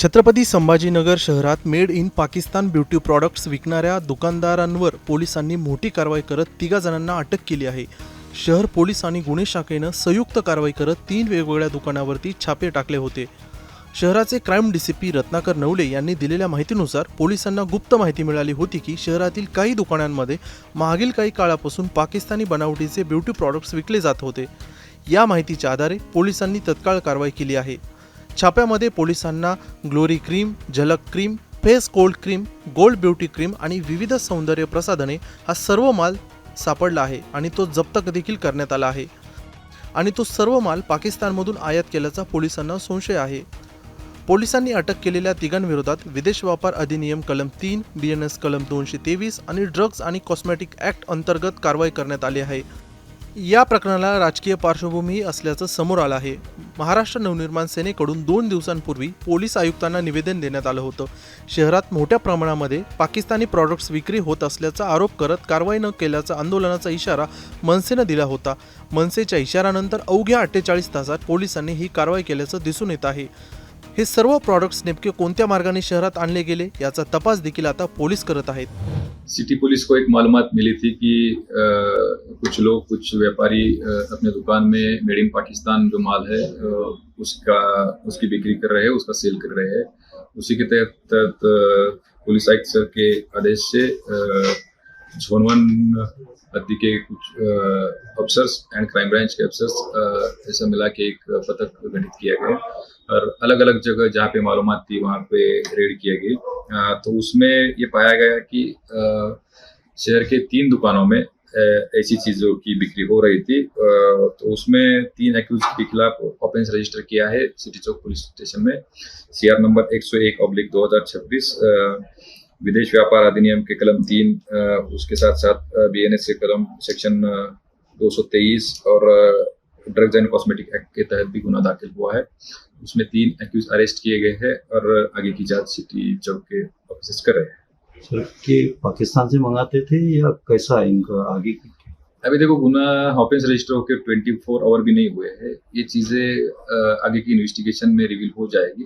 छत्रपती संभाजीनगर शहरात made in Pakistan beauty products विकणाऱ्या दुकानदारांवर पोलिसांनी मोठी कारवाई करत 3 जणांना अटक केली आहे। शहर पोलीस आणि गुन्हे शाखेनं संयुक्त कारवाई करत 3 वेगवेगळ्या दुकानांवरती छापे टाकले होते। शहराचे क्राईम डीसीपी रत्नाकर नवले यांनी दिलेल्या माहितीनुसार पोलिसांना गुप्त माहिती मिळाली होती की शहरातील काही दुकानांमध्ये मागील काही काळापासून पाकिस्तानी बनावटीचे ब्युटी प्रॉडक्ट्स विकले जात होते। या माहितीच्या आधारे पोलिसांनी तत्काळ कारवाई केली आहे। छाप्यामध्ये पोलिसांना ग्लोरी क्रीम, झलक cream, face gold cream, gold beauty cream आणि विविध सौंदर्य प्रसाधने हा सर्व माल सापडला आहे आणि तो जप्त देखील करण्यात आला आहे आणि तो सर्व माल पाकिस्तानमधून आयात केल्याचा पोलिसांना संशय आहे। पोलिसांनी अटक केलेल्या तिघांविरोधात विदेश व्यापार अधिनियम कलम 3, BNS कलम 223 आणि ड्रग्ज आणि कॉस्मेटिक ॲक्ट अंतर्गत कारवाई करण्यात आली आहे। या प्रकरणाला राजकीय पार्श्वभूमी असल्याचं समोर आलं आहे। महाराष्ट्र नवनिर्माण सेनेकडून 2 दिवसांपूर्वी पोलीस आयुक्तांना निवेदन देण्यात आलं होतं। शहरात मोठ्या प्रमाणामध्ये पाकिस्तानी प्रॉडक्ट्स विक्री होत असल्याचा आरोप करत कारवाई न केल्याचा आंदोलनाचा इशारा मनसेनं दिला होता। मनसेच्या इशाऱ्यानंतर अवघ्या 48 तासात पोलिसांनी ही कारवाई केल्याचं दिसून येत आहे। हे सर्व प्रॉडक्ट्स नेमके कोणत्या मार्गाने शहरात आणले गेले याचा तपास देखील आता पोलीस करत आहेत। सिटी पुलिस को एक मालूमात मिली थी कि कुछ व्यापारी अपने दुकान में मेड इन पाकिस्तान जो माल है उसकी बिक्री कर रहे हैं, उसका सेल कर रहे हैं। उसी के तहत पुलिस आयुक्त सर के आदेश से झोन 1 हद्दी के कुछ अफसर्स एंड क्राइम ब्रांच के अफसर्स ऐसा मिला के एक पथक गठित किया गया और अलग अलग जगह जहाँ पे मालूमात थी वहाँ पे रेड किया गया। तो उसमें ये पाया गया कि शहर के 3 दुकानों में ऐसी चीज़ों की बिक्री हो रही थी। तो उसमें 3 एक्यूज के खिलाफ ऑफेंस रजिस्टर किया है सिटी चौक पुलिस स्टेशन में। CR नंबर 101/2026 विदेश व्यापार अधिनियम के कलम 3 उसके साथ साथ BNS के कलम सेक्शन 223 और ड्रग्स एंड कॉस्मेटिक एक्ट के तहत भी गुना दाखिल हुआ है। उसमें 3 एक्यूज अरेस्ट किए गए हैं और आगे की जांच सिटी चौक के ऑफिसर्स कर रहे हैं। सर कि पाकिस्तान से मंगाते थे या कैसा है इनका आगे की? अभी देखो गुना ऑफेंस रजिस्टर होकर 24 आवर भी नहीं हुए हैं। ये चीजें आगे की इन्वेस्टिगेशन में रिवील हो जाएगी।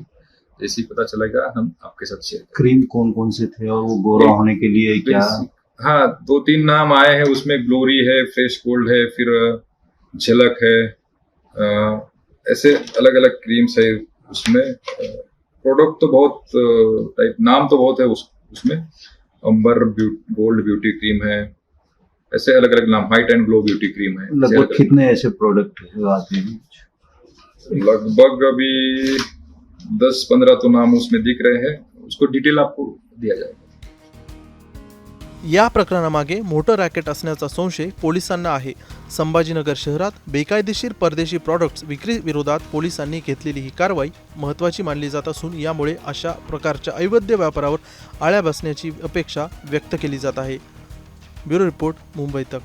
जैसे ही पता चलेगा हम आपके साथ शेयर करेंगे। क्रीम कौन कौन से थे और वो गोरा होने के लिए क्या? हाँ, 2-3 नाम आए हैं उसमें। ग्लोरी है, फ्रेश गोल्ड है, फिर झलक है, ऐसे अलग अलग क्रीम्स है उसमें। प्रोडक्ट तो बहुत टाइप, नाम तो बहुत है उसमें। अंबर गोल्ड ब्यूटी क्रीम है, ऐसे अलग अलग नाम। Height end glow beauty cream है। लगभग कितने ऐसे प्रोडक्ट आते हैं? लगभग अभी 10-15 तो नाम उसमें दिख रहे हैं। उसको डिटेल आपको दिया जाएगा। या प्रकरणामागे मोठं रॅकेट असण्याचा संशय पोलिसांना आहे। संभाजीनगर शहरात बेकायदेशीर परदेशी प्रॉडक्ट्स विक्री विरोधात पोलिसांनी घेतलेली ही कारवाई महत्त्वाची मानली जात असून यामुळे अशा प्रकारच्या अवैध व्यापारावर आळा बसण्याची अपेक्षा व्यक्त केली जात आहे। ब्युरो रिपोर्ट, मुंबई तक।